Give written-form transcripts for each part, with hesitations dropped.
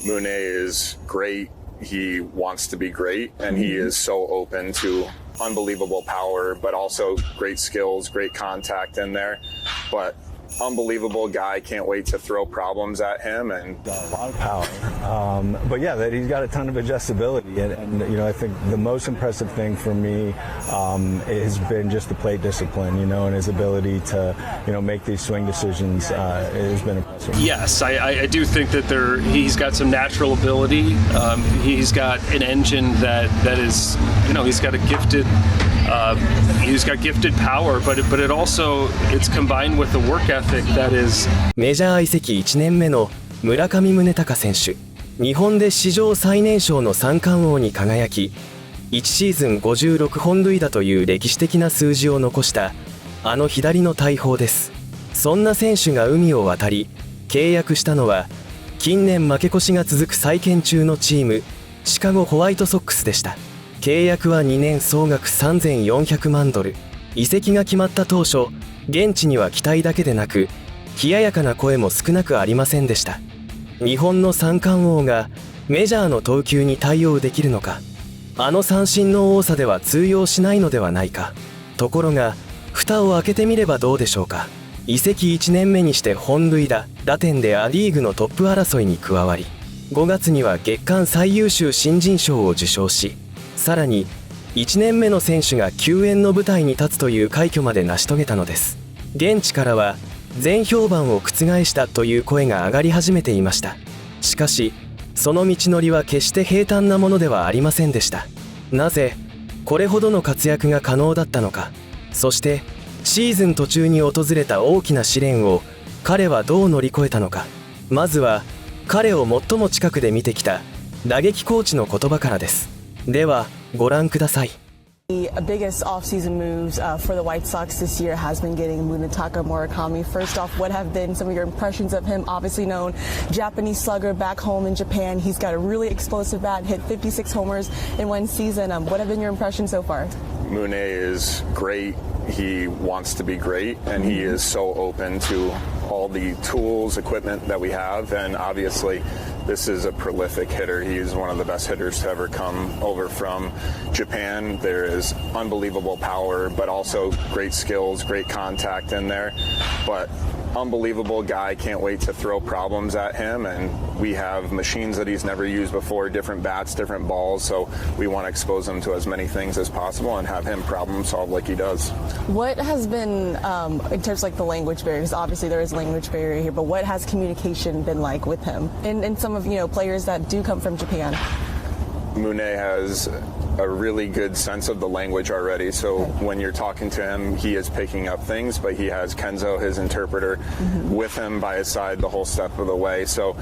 Mune is great. He wants to be great, and he is so open to unbelievable power, but also great skills, great contact in there. But unbelievable guy, can't wait to throw problems at him. And a lot of power, but yeah, that he's got a ton of adjustability, and you know, I think the most impressive thing for me has been just the plate discipline, you know, and his ability to, you know, make these swing decisions has been impressive. Yes, I do think that he's got some natural ability. He's got an engine that is, you know, he's got gifted power, but it also it's combined with the work ethic that is. メジャー移籍1年目の村上宗隆選手、日本で史上最年少の三冠王に輝き、1シーズン56本塁打という歴史的な数字を残したあの左の大砲です。そんな選手が海を渡り契約したのは、近年負け越しが続く再建中のチーム、シカゴホワイトソックスでした。契約は2年総額$3400万。移籍が決まった当初、現地には期待だけでなく冷ややかな声も少なくありませんでした。日本の三冠王がメジャーの投球に対応できるのか、あの三振の多さでは通用しないのではないか。ところが蓋を開けてみればどうでしょうか。移籍1年目にして本塁打、打点でア・リーグのトップ争いに加わり、5月には月間最優秀新人賞を受賞し、さらに1年目の選手が救援の舞台に立つという快挙まで成し遂げたのです。現地からは全評判を覆したという声が上がり始めていました。しかしその道のりは決して平坦なものではありませんでした。なぜこれほどの活躍が可能だったのか、そしてシーズン途中に訪れた大きな試練を彼はどう乗り越えたのか。まずは彼を最も近くで見てきた打撃コーチの言葉からです。ではご覧ください。The biggest offseason moves for the White Sox this year has been getting Murakami. First off, what have been some of your impressions of him? Obviously known Japanese slugger back home in Japan. He's got a really explosive bat, hit 56 homers in one season. What have been your impressions so far? Mune is great. He wants to be great, and he is so open to all the tools, equipment that we have, and obviously this is a prolific hitter. He is one of the best hitters to ever come over from Japan. There is unbelievable power, but also great skills, great contact in there. But unbelievable guy, can't wait to throw problems at him, and we have machines that he's never used before, different bats, different balls, so we want to expose him to as many things as possible and have him problem solve like he does. What has been, in terms of like the language barrier, because obviously there is language barrier here, but what has communication been like with him and some of, you know, players that do come from Japan? Mune has a really good sense of the language already, so when you're talking to him, he is picking up things, but he has Kenzo, his interpreter, with him by his side the whole step of the way. So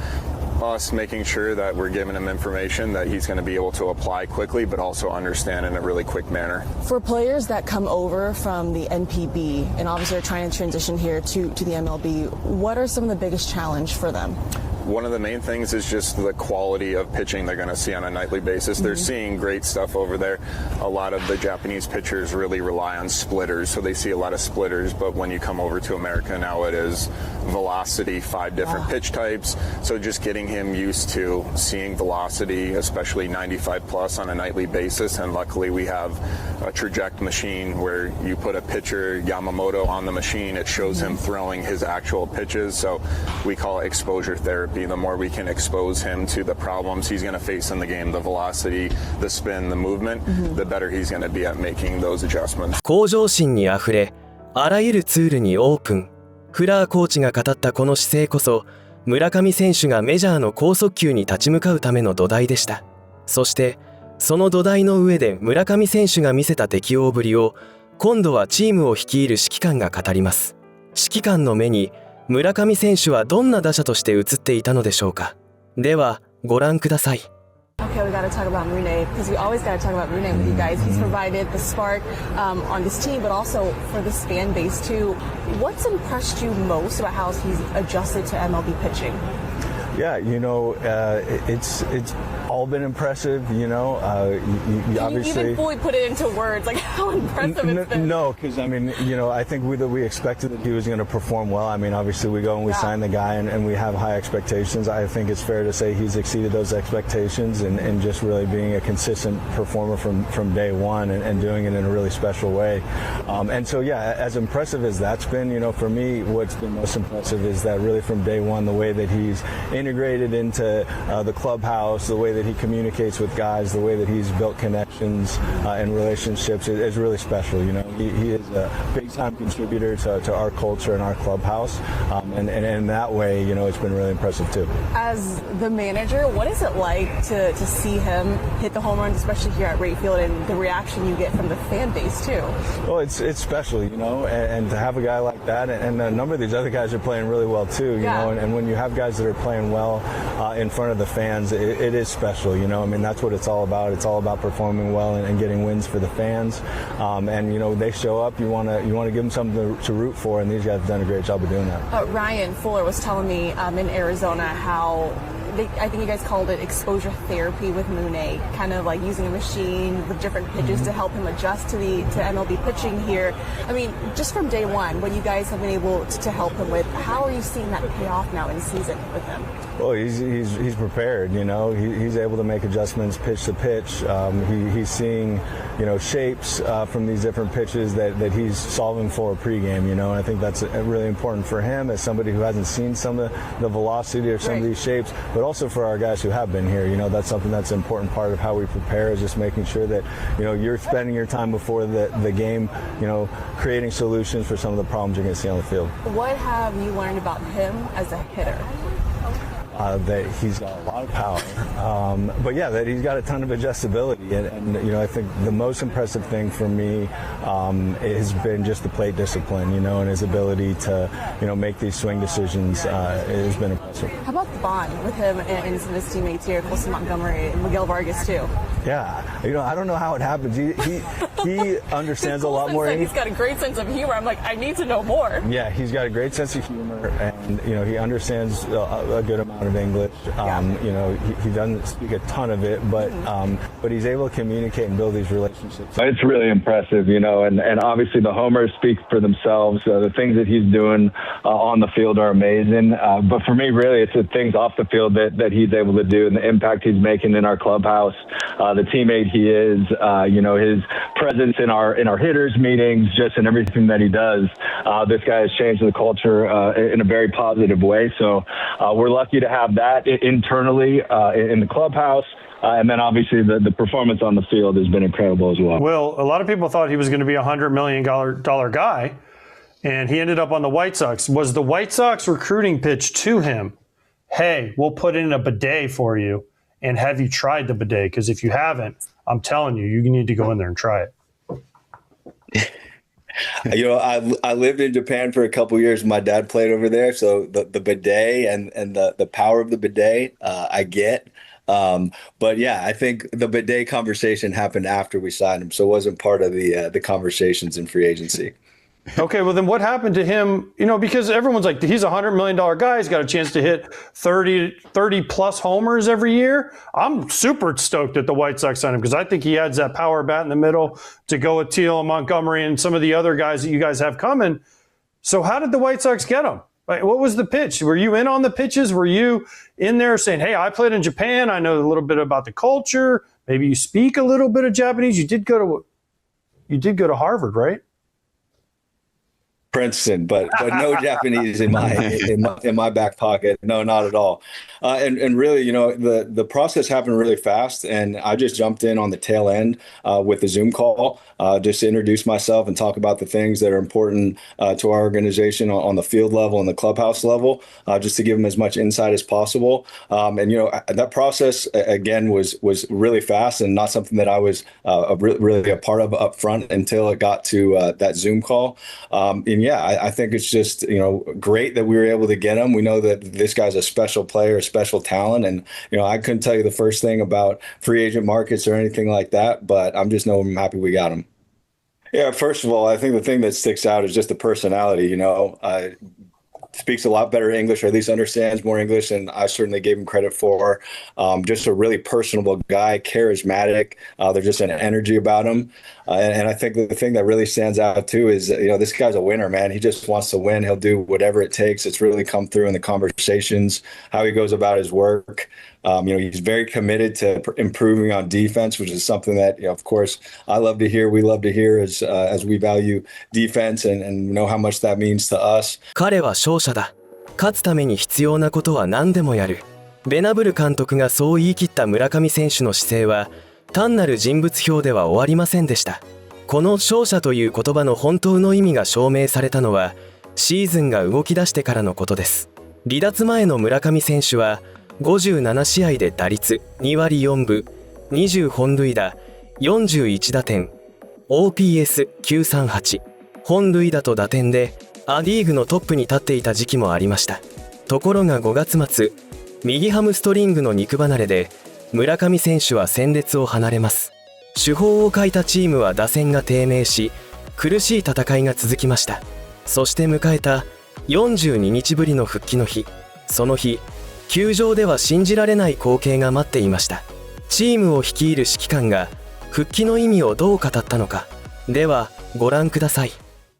us making sure that we're giving him information that he's going to be able to apply quickly, but also understand in a really quick manner. For players that come over from the NPB and obviously are trying to transition here to the MLB, what are some of the biggest challenge for them? One of the main things is just the quality of pitching they're going to see on a nightly basis. They're seeing great stuff over there. A lot of the Japanese pitchers really rely on splitters, so they see a lot of splitters, but when you come over to America now, it is velocity, 5 different pitch types. So just getting him used to seeing velocity, especially 95 plus on a nightly basis, and luckily we have a traject machine where you put a pitcher, Yamamoto, on the machine, it shows him throwing his actual pitches, so we call it exposure therapy. The more we can expose him to the problems he's going to face in the game, the velocity, the spin, the movement, the better he's going to be at making those adjustments. 向上心にあふれ、あらゆるツールにオープン。フラーコーチが語ったこの姿勢こそ、村上選手がメジャーの高速球に立ち向かうための土台でした。そして、その土台の上で村上選手が見せた適応ぶりを、今度はチームを率いる指揮官が語ります。指揮官の目に、村上選手はどんな打者として映っていたのでしょうか。ではご覧ください。Okay, we got to talk about Mune because we always got to talk about Mune with you guys. He's provided the spark on this team, but also for this fan base too. What's impressed you most about how he's adjusted to MLB pitching? Yeah, it's all been impressive. Obviously, you even fully put it into words, like how impressive it's been. No, because I think we expected that he was going to perform well. I mean, obviously we go and we sign the guy and we have high expectations. I think it's fair to say he's exceeded those expectations and just really being a consistent performer from day one and doing it in a really special way. And so, yeah, as impressive as that's been, for me, what's been most impressive is that really from day one, the way that he's integrated into the clubhouse, the way that he communicates with guys, the way that he's built connections and relationships is really special. He is a big-time contributor to our culture and our clubhouse, and in that way, it's been really impressive too. As the manager, what is it like to see him hit the home runs, especially here at Wright Field, and the reaction you get from the fan base too? Well, it's special, and to have a guy like that, and a number of these other guys are playing really well too, and when you have guys that are playing well in front of the fans, it is special, I mean, that's what it's all about. It's all about performing well and getting wins for the fans, and they show up, you want to give them something to root for, and these guys have done a great job of doing that. Ryan Fuller was telling me in Arizona how I think you guys called it exposure therapy with Mune, kind of like using a machine with different pitches to help him adjust to MLB pitching here. I mean, just from day one, what you guys have been able to help him with, how are you seeing that pay off now in season with him? Well, he's prepared, he's able to make adjustments pitch to pitch. He's seeing, shapes from these different pitches that he's solving for pregame, and I think that's really important for him as somebody who hasn't seen some of the velocity or some of these shapes, but also for our guys who have been here. That's something that's an important part of how we prepare, is just making sure that, you're spending your time before the game, creating solutions for some of the problems you're going to see on the field. What have you learned about him as a hitter? That he's got a lot of power, but yeah, that he's got a ton of adjustability, and I think the most impressive thing for me has been just the plate discipline, and his ability to, make these swing decisions has been impressive. How about the bond with him and some of his teammates here, Colson Montgomery and Miguel Vargas too? Yeah, I don't know how it happens. He understands a lot more. He's got a great sense of humor. I'm like, I need to know more. Yeah, he's got a great sense of humor, and he understands a good amount of English. He doesn't speak a ton of it, but he's able to communicate and build these relationships. It's really impressive, and obviously the homers speak for themselves. The things that he's doing on the field are amazing. But for me, really, it's the things off the field that he's able to do and the impact he's making in our clubhouse. The teammate he is, his presence in our hitters meetings, just in everything that he does. This guy has changed the culture in a very positive way. So we're lucky to have that internally in the clubhouse. And then obviously the performance on the field has been incredible as well. Well, a lot of people thought he was going to be a $100 million guy, and he ended up on the White Sox. Was the White Sox recruiting pitch to him, hey, we'll put in a bidet for you, and have you tried the bidet? Because if you haven't, I'm telling you, you need to go in there and try it. I lived in Japan for a couple years. My dad played over there, so the bidet and the power of the bidet, I get. But yeah, I think the bidet conversation happened after we signed him, so it wasn't part of the conversations in free agency. Okay, well then what happened to him? Because everyone's like, he's a $100 million guy. He's got a chance to hit 30 plus homers every year. I'm super stoked that the White Sox signed him because I think he adds that power bat in the middle to go with Teal and Montgomery and some of the other guys that you guys have coming. So how did the White Sox get him? What was the pitch? Were you in on the pitches? Were you in there saying, hey, I played in Japan. I know a little bit about the culture. Maybe you speak a little bit of Japanese. You did go to Harvard, right? Princeton, but no Japanese in my back pocket. No, not at all. And really, the process happened really fast, and I just jumped in on the tail end with the Zoom call, just to introduce myself and talk about the things that are important to our organization on the field level and the clubhouse level, just to give them as much insight as possible. And that process again was really fast and not something that I was really a part of up front until it got to that Zoom call. And yeah, I think it's just, great that we were able to get him. We know that this guy's a special player, a special talent. And, I couldn't tell you the first thing about free agent markets or anything like that, but I'm happy we got him. Yeah, first of all, I think the thing that sticks out is just the personality. speaks a lot better English, or at least understands more English than I certainly gave him credit for. Just a really personable guy, charismatic. There's just an energy about him. And I think the thing that really stands out too is, this guy's a winner, man. He just wants to win. He'll do whatever it takes. It's really come through in the conversations, how he goes about his work. He's very committed to improving on defense, which is something that, of course, I love to hear. We love to hear as we value defense and know how much that means to us. 彼は勝者だ。勝つために必要なことは何でもやる。ベナブル監督がそう言い切った村上選手の姿勢は、単なる人物評では終わりませんでした。この勝者という言葉の本当の意味が証明されたのは、シーズンが動き出してからのことです。離脱前の村上選手は、57試合で打率2割4分、20本塁打、41打点、OPS938、本塁打と打点でア・リーグのトップに立っていた時期もありました。ところが5月末、右ハムストリングの肉離れで村上選手は戦列を離れます。主砲を欠いたチームは打線が低迷し、苦しい戦いが続きました。そして迎えた42日ぶりの復帰の日。その日、球場では信じられない光景が待っていました。チームを率いる指揮官が復帰の意味をどう語ったのか。ではご覧ください。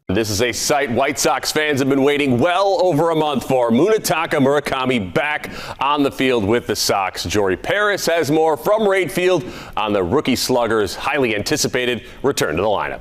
This is a sight White Sox fans have been waiting well over a month for. Munetaka Murakami back on the field with the Sox. Jory Paris has more from Right Field on the rookie slugger's highly anticipated return to the lineup.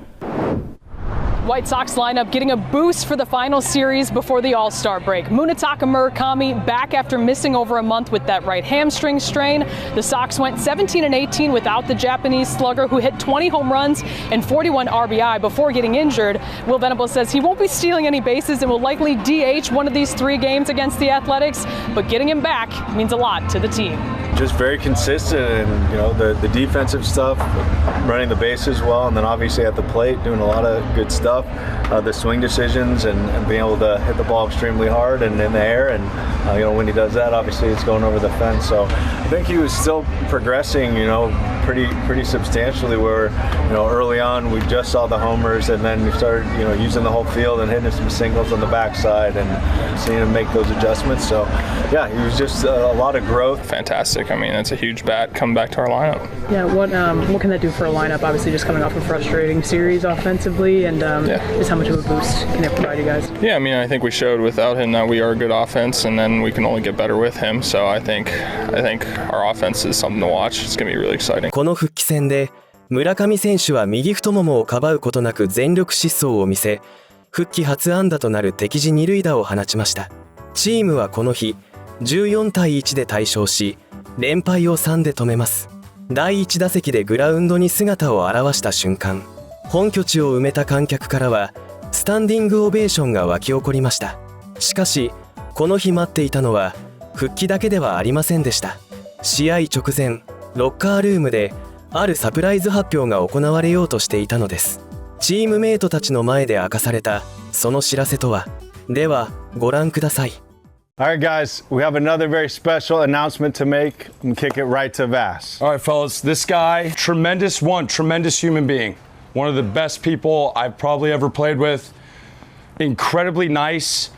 White Sox lineup getting a boost for the final series before the All-Star break. Munetaka Murakami back after missing over a month with that right hamstring strain. The Sox went 17-18 without the Japanese slugger who hit 20 home runs and 41 RBI before getting injured. Will Venable says he won't be stealing any bases and will likely DH one of these 3 games against the Athletics, but getting him back means a lot to the team. Just very consistent, and the defensive stuff, running the bases well, and then obviously at the plate doing a lot of good stuff. The swing decisions and being able to hit the ball extremely hard and in the air, and when he does that, obviously it's going over the fence. So I think he was still progressing, pretty substantially. Where early on we just saw the homers, and then we started using the whole field and hitting some singles on the backside and seeing him make those adjustments. So yeah, he was just a lot of growth. Fantastic. I mean, that's a huge bat coming back to our lineup. Yeah, what can that do for a lineup? Obviously, just coming off a frustrating series offensively, and just how much of a boost can it provide you guys? Yeah, I mean, I think we showed without him that we are a good offense, and then we can only get better with him. So I think our offense is something to watch. It's going to be really exciting. この復帰戦で村上選手は右太ももをかばうことなく全力疾走を見せ、復帰初安打となる敵地二塁打を放ちました。チームはこの日14対1で大勝し、連敗を3で止めます。第1打席でグラウンドに姿を現した瞬間、本拠地を埋めた観客からはスタンディングオベーションが沸き起こりました。しかしこの日待っていたのは復帰だけではありませんでした。試合直前、ロッカールームであるサプライズ発表が行われようとしていたのです。チームメイトたちの前で明かされたその知らせとは。ではご覧ください。All right, guys, we have another very special announcement to make. I'm kick it right to Vass. All right, fellas, this guy, tremendous human being. One of the best people I've probably ever played with. Incredibly nice.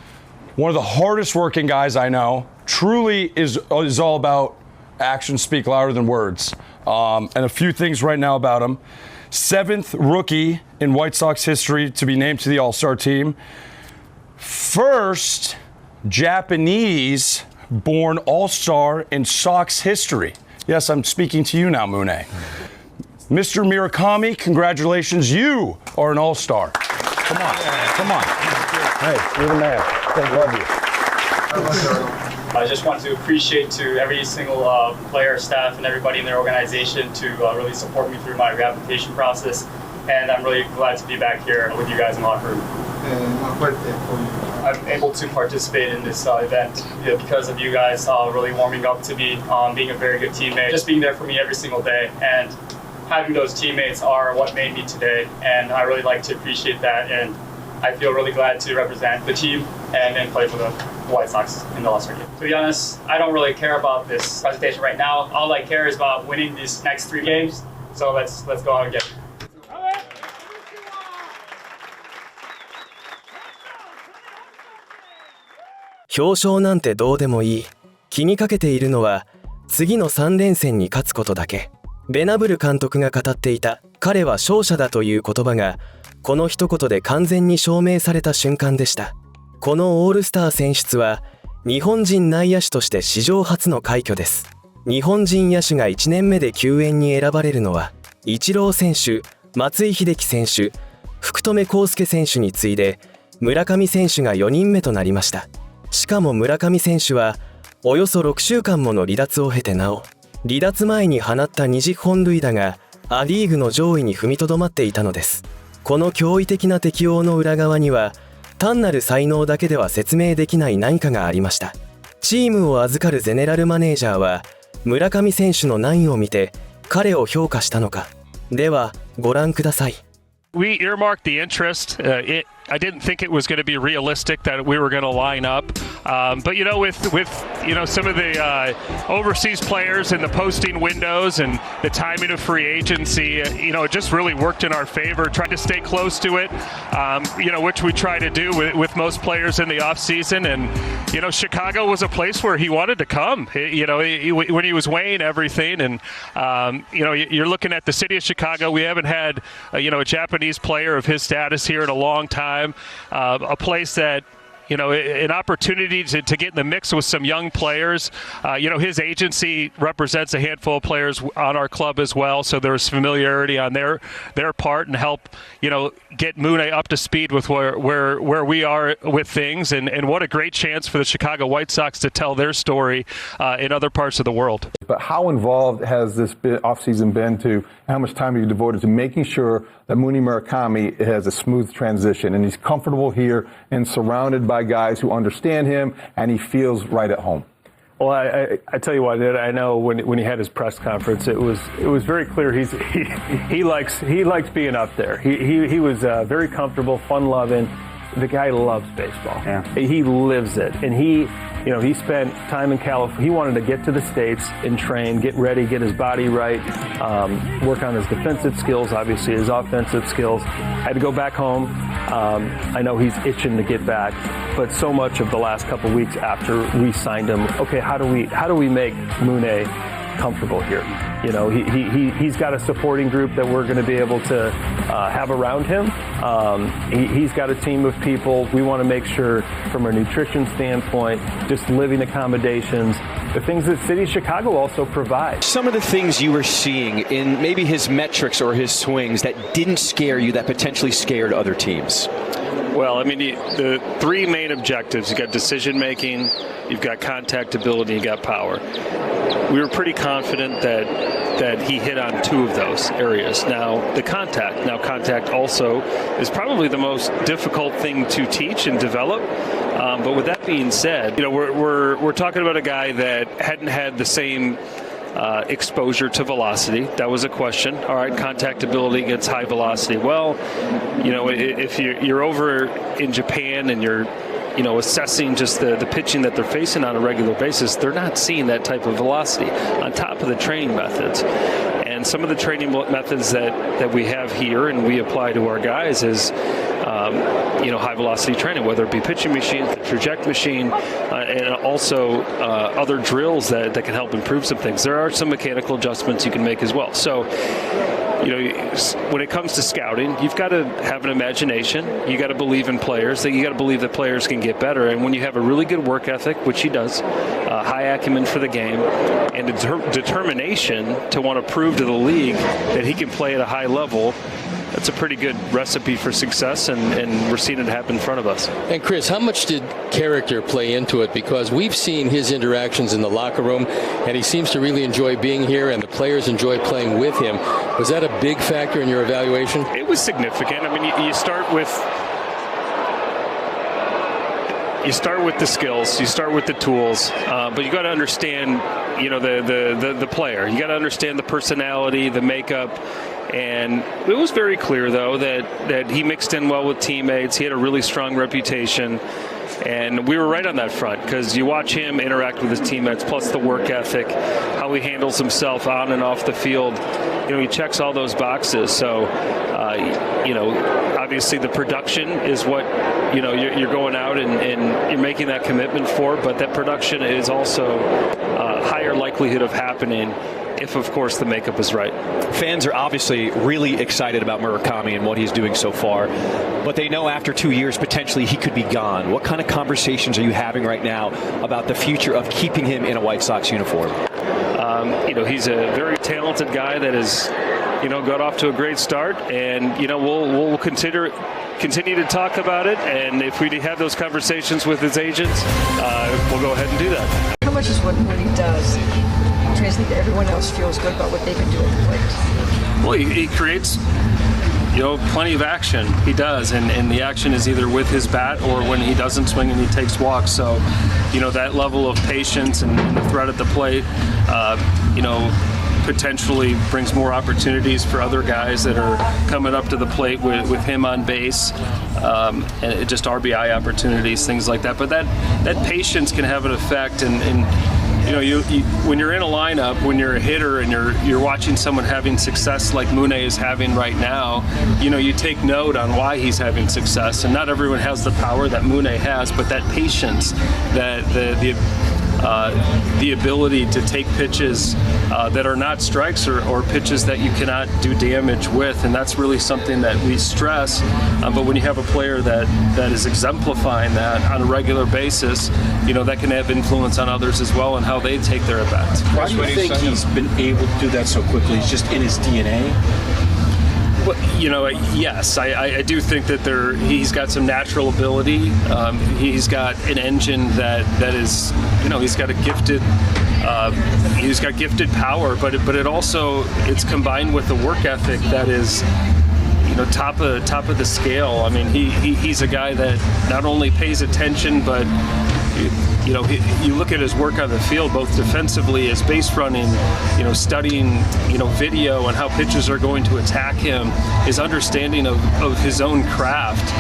One of the hardest working guys I know. Truly is all about actions speak louder than words. And a few things right now about him. 7th rookie in White Sox history to be named to the All-Star team. First Japanese-born All-Star in Sox history. Yes, I'm speaking to you now, Mune. Mr. Murakami, congratulations. You are an All-Star. Come on. Hey, you're the man. I love you. I just want to appreciate to every single player, staff, and everybody in their organization to really support me through my rehabilitation process. And I'm really glad to be back here with you guys in the locker room. I'm able to participate in this event because of you guys really warming up to me, being a very good teammate, just being there for me every single day. And having those teammates are what made me today. And I really like to appreciate that. And I feel really glad to represent the team and play for the White Sox in the All-Star game. To be honest, I don't really care about this presentation right now. All I care is about winning these next 3 games. So let's go out and get it. 表彰なんてどうでもいい。気にかけているのは次の3連戦に勝つことだけ。ベナブル監督が語っていた彼は勝者だという言葉がこの一言で完全に証明された瞬間でした。このオールスター選出は日本人内野手として史上初の快挙です。日本人野手が1年目で救援に選ばれるのはイチロー選手、松井秀喜選手、福留孝介選手に次いで村上選手が4人目となりました。しかも村上選手はおよそ6週間もの離脱を経てなお離脱前に放った20本塁打がア・リーグの上位に踏みとどまっていたのです。この驚異的な適応の裏側には単なる才能だけでは説明できない何かがありました。チームを預かるゼネラルマネージャーは村上選手の何を見て彼を評価したのか。ではご覧ください。We earmarked the interest. I didn't think it was going to be realistic that we were going to line up. But with some of the overseas players and the posting windows and the timing of free agency, it just really worked in our favor. Trying to stay close to it, which we try to do with most players in the off season. And Chicago was a place where he wanted to come. When he was weighing everything, and you're looking at the city of Chicago. We haven't had a Japanese player of his status here in a long time. A place that, an opportunity to get in the mix with some young players. His agency represents a handful of players on our club as well, so there's familiarity on their part and help, get Mune up to speed with where we are with things. And what a great chance for the Chicago White Sox to tell their story in other parts of the world. But how involved has this offseason been to how much time have you devoted to making sure that Murakami has a smooth transition and he's comfortable here and surrounded by guys who understand him and he feels right at home? Well, I tell you what, I know when he had his press conference, it was very clear he likes being up there. He was very comfortable, fun-loving. The guy loves baseball. Yeah. He lives it, and he spent time in California. He wanted to get to the States and train, get ready, get his body right, work on his defensive skills, obviously his offensive skills. Had to go back home. I know he's itching to get back, but so much of the last couple weeks after we signed him, okay, how do we make Mune comfortable here? He's got a supporting group that we're going to be able to have around him. He's got a team of people. We want to make sure from a nutrition standpoint, just living accommodations, the things that City of Chicago also provides. Some of the things you were seeing in maybe his metrics or his swings that didn't scare you that potentially scared other teams? Well, the three main objectives, you've got decision making, you've got contact ability, you've got power. We were pretty confident that he hit on two of those areas. Now contact also is probably the most difficult thing to teach and develop. But with that being said, we're talking about a guy that hadn't had the same exposure to velocity. That was a question. All right, contact ability against high velocity. Well, if you're over in Japan and you're assessing just the pitching that they're facing on a regular basis, they're not seeing that type of velocity on top of the training methods. And some of the training methods that we have here and we apply to our guys is, high velocity training, whether it be pitching machines, the traject machine, and also other drills that can help improve some things. There are some mechanical adjustments you can make as well. So, when it comes to scouting, you've got to have an imagination. You got to believe in players. You got to believe that players can get better. And when you have a really good work ethic, which he does, high acumen for the game, and determination to want to prove to the league that he can play at a high level, that's a pretty good recipe for success, and we're seeing it happen in front of us. And Chris, how much did character play into it? Because we've seen his interactions in the locker room, and he seems to really enjoy being here, and the players enjoy playing with him. Was that a big factor in your evaluation? It was significant. You start with the skills, you start with the tools, but you got to understand, the player. You got to understand the personality, the makeup. And it was very clear, though, that he mixed in well with teammates. He had a really strong reputation. And we were right on that front because you watch him interact with his teammates, plus the work ethic, how he handles himself on and off the field. he checks all those boxes. So, obviously the production is what, you're going out and you're making that commitment for, but that production is also a higher likelihood of happening if, of course, the makeup is right. Fans are obviously really excited about Murakami and what he's doing so far, but they know after 2 years, potentially he could be gone. What kind of conversations are you having right now about the future of keeping him in a White Sox uniform? He's a very talented guy that has, got off to a great start, and, we'll continue to talk about it, and if we have those conversations with his agents, we'll go ahead and do that. How much is what Mooney does translate to everyone else feels good about what they can do at the plate? Well, he creates, plenty of action. He does, and the action is either with his bat or when he doesn't swing and he takes walks. So, that level of patience and the threat at the plate, potentially brings more opportunities for other guys that are coming up to the plate with him on base, and just RBI opportunities, things like that. But that patience can have an effect, and you when you're in a lineup, when you're a hitter and you're watching someone having success like Mune is having right now, you take note on why he's having success. And not everyone has the power that Mune has, but that patience, that the ability to take pitches that are not strikes or pitches that you cannot do damage with, and that's really something that we stress. But when you have a player that is exemplifying that on a regular basis, that can have influence on others as well and how they take their at-bats. Why do you think he's been able to do that so quickly? It's just in his DNA? Well, yes, I do think that he's got some natural ability. He's got an engine that is, he's got gifted power, but it also, it's combined with a work ethic that is, top of the scale. I mean, he's a guy that not only pays attention, but you look at his work on the field, both defensively as base running, studying, video and how pitchers are going to attack him. His understanding of his own craft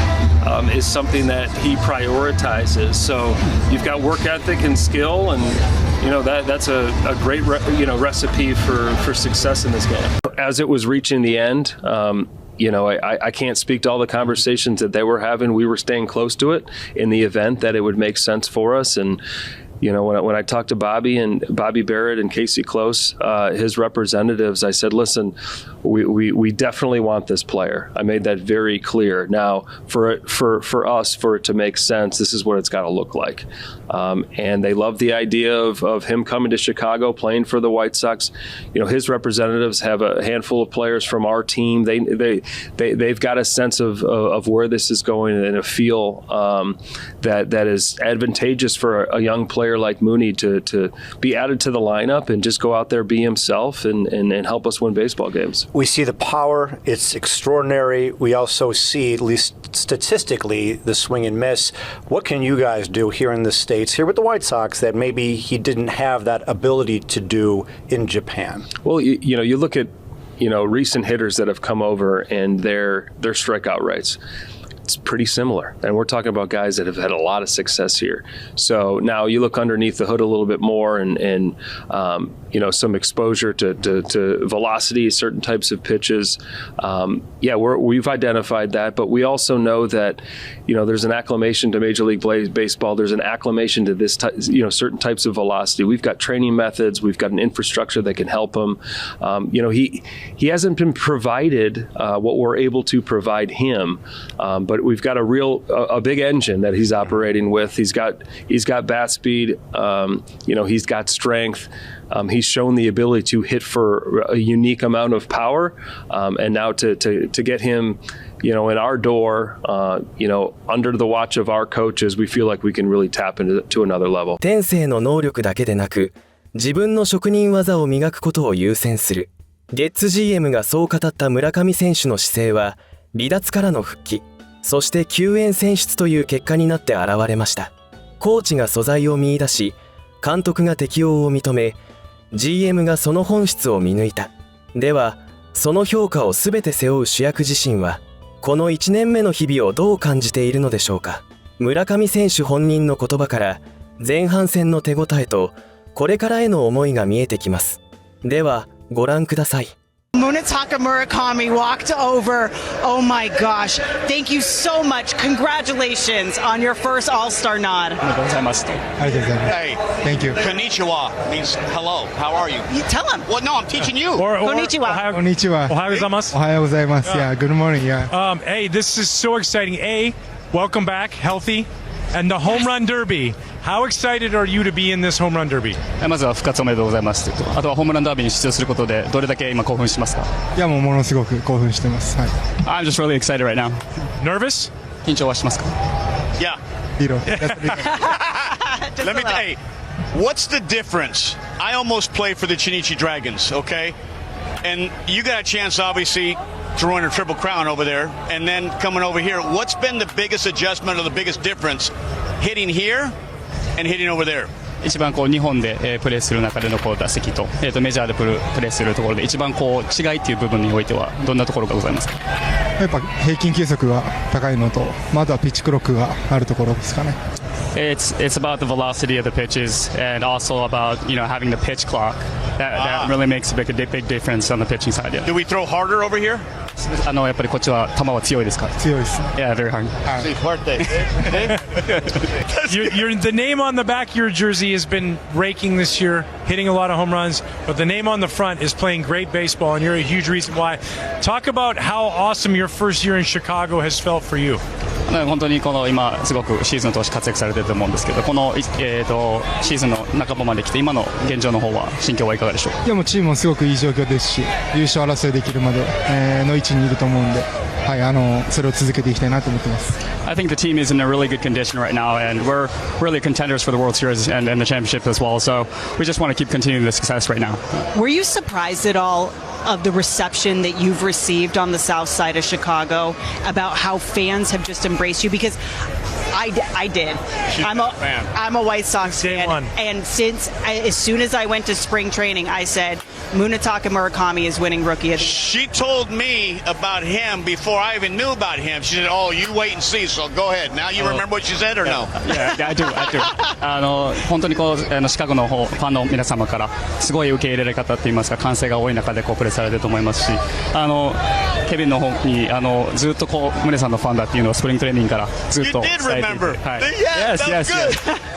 is something that he prioritizes. So you've got work ethic and skill, and that's a great recipe for success in this game. As it was reaching the end, I can't speak to all the conversations that they were having. We were staying close to it in the event that it would make sense for us. And, when I talked to Bobby Barrett and Casey Close, his representatives, I said, listen, we definitely want this player. I made that very clear. Now, for us, for it to make sense, this is what it's got to look like. And they love the idea of him coming to Chicago, playing for the White Sox. His representatives have a handful of players from our team. They've got a sense of where this is going and a feel that is advantageous for a young player like Mooney to be added to the lineup and just go out there, be himself, and help us win baseball games. We see the power. It's extraordinary. We also see, at least statistically, the swing and miss. What can you guys do here in the States, here with the White Sox, that maybe he didn't have that ability to do in Japan? Well, you look at, recent hitters that have come over and their strikeout rates. It's pretty similar. And we're talking about guys that have had a lot of success here. So now you look underneath the hood a little bit more and some exposure to velocity, certain types of pitches. We've identified that, but we also know that, there's an acclimation to Major League Baseball. There's an acclimation to this, certain types of velocity. We've got training methods. We've got an infrastructure that can help him. He hasn't been provided what we're able to provide him, but we've got a big engine that he's operating with. He's got bat speed. He's got strength. He's shown the ability to hit for a unique amount of power, and now to get him, in our door, under the watch of our coaches, we feel like we can really tap into another level. 天性の能力だけでなく、自分の職人技を磨くことを優先する。ゲッツ GM がそう語った村上選手の姿勢は、離脱からの復帰、そして救援選出という結果になって現れました。コーチが素材を見出し、監督が適応を認め、GM がその本質を見抜いた。では、その評価を全て背負う主役自身は、この1年目の日々をどう感じているのでしょうか。村上選手本人の言葉から、前半戦の手応えと、これからへの思いが見えてきます。では、ご覧ください。こん Munetaka Murakami walked over. Oh my gosh. Thank you so much. Congratulations on your first All-Star nod. Hey, thank you. Konnichiwa means hello. How are you? You tell him. Well, no, I'm teaching you. Konnichiwa. Konnichiwa. Ohayou gozaimasu. Ohayou gozaimasu. Yeah, good morning. Yeah. Hey, this is so exciting. Welcome back, healthy, and the home run derby. How excited are you to be in this home run derby? まずは復活おめでとうございますというと、あとはホームランダービーに出場することでどれだけ今興奮してますか？いやもうものすごく興奮してます。はい。I'm just really excited right now. Nervous? 緊張はしますか？ Yeah. Let me tell you, what's the difference? I almost played for the Chinichi Dragons, okay? And you got a chance, obviously, to run a triple crown over there, and then coming over here. What's been the biggest adjustment or the biggest difference hitting here and hitting over there? 一番日本でプレーする中での打席と、メジャーでプレーするところで一番違いっていう部分においてはどんなところがございますか？やっぱ平均球速が高いのと、あとはピッチクロックがあるところですかね。It's about the velocity of the pitches and also about having the pitch clock. That really makes a big difference on the pitching side. Yeah. Do we throw harder over here? やっぱりこっちは球は強いですか？強いです。Yeah, very hard. The name on the back of your jersey has been raking this year, hitting a lot of home runs, but the name on the front is playing great baseball, and you're a huge reason why. Talk about how awesome your first year in Chicago has felt for you. 本当に今すごくシーズン通して活躍されていると思うんですけど、この、シーズンの半ばまで来て今の現状の方は心境はいかがでしょうか？いやもうチームもすごくいい状況ですし、優勝争いできるまで、の位置にいると思うんで、はい、それを続けていきたいなと思ってます。I think the team is in a really good condition right now, and we're really contenders for the World Series and the championship as well. So we just want to keep continuing the success right now. Were you surprised at all of the reception that you've received on the south side of Chicago about how fans have just embraced you? Because I did. I'm a White Sox fan, and as soon as I went to spring training, I said Munetaka Murakami is winning Rookie of the Year. She told me about him before I even knew about him. She said, "Oh, you wait and see." So go ahead. Now you remember what she said or no? Yeah, I do. 本当にシカゴのファンの皆様からすごい受け入れられ方って言いますか、歓声が多い中でプレーされてると思いますし、ケビンの方にずっと宗さんのファンだっていうのをスプリングトレーニングからずっと伝えていて、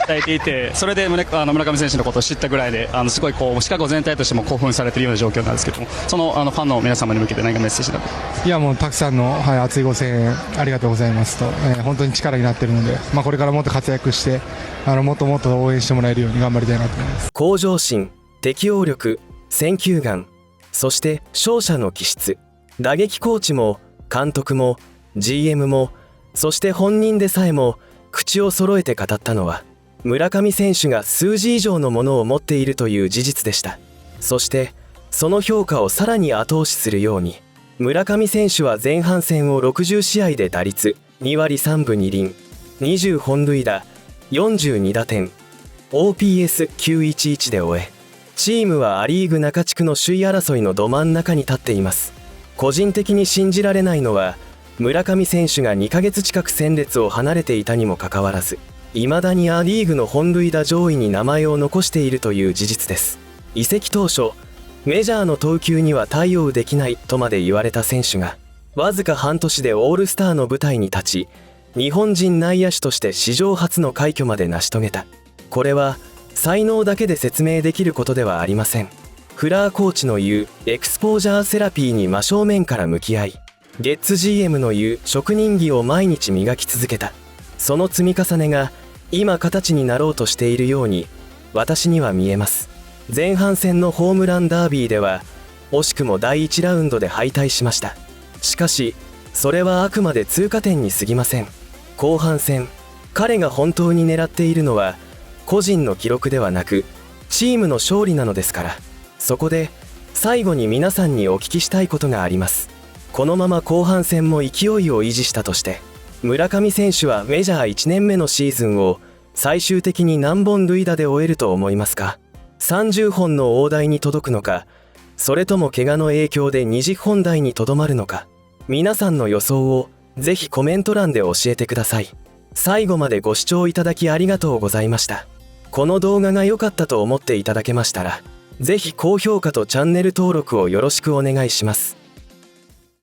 伝えていて、それで村上選手のことを知ったぐらいで、すごいシカゴ全体としても興奮されているような状況なんですけども、そのファンの皆様に向けて何かメッセージだと。いやもうたくさんの、熱いご声援ありがとうございますと、本当に力になっているので、これからもっと活躍してもっともっと応援してもらえるように頑張りたいなと思います。向上心、適応力、選球眼、そして勝者の気質、打撃コーチも監督も GM も、そして本人でさえも口を揃えて語ったのは、村上選手が数字以上のものを持っているという事実でした。そしてその評価をさらに後押しするように、村上選手は前半戦を60試合で打率2割3分2厘、20本塁打、42打点、OPS911 で終え、チームはア・リーグ中地区の首位争いのど真ん中に立っています。個人的に信じられないのは、村上選手が2ヶ月近く戦列を離れていたにもかかわらず、未だにア・リーグの本塁打上位に名前を残しているという事実です。移籍当初、メジャーの投球には対応できないとまで言われた選手が、わずか半年でオールスターの舞台に立ち、日本人内野手として史上初の快挙まで成し遂げた。これは才能だけで説明できることではありません。フラーコーチの言うエクスポージャーセラピーに真正面から向き合い、ゲッツ GM の言う職人技を毎日磨き続けた。その積み重ねが今形になろうとしているように私には見えます。前半戦のホームランダービーでは惜しくも第1ラウンドで敗退しました。しかしそれはあくまで通過点に過ぎません。後半戦、彼が本当に狙っているのは個人の記録ではなくチームの勝利なのですから。そこで最後に皆さんにお聞きしたいことがあります。このまま後半戦も勢いを維持したとして、村上選手はメジャー1年目のシーズンを最終的に何本塁打で終えると思いますか？30本の大台に届くのか、それとも怪我の影響で20本台にとどまるのか。皆さんの予想をぜひコメント欄で教えてください。最後までご視聴いただきありがとうございました。この動画が良かったと思っていただけましたら、ぜひ高評価とチャンネル登録をよろしくお願いします。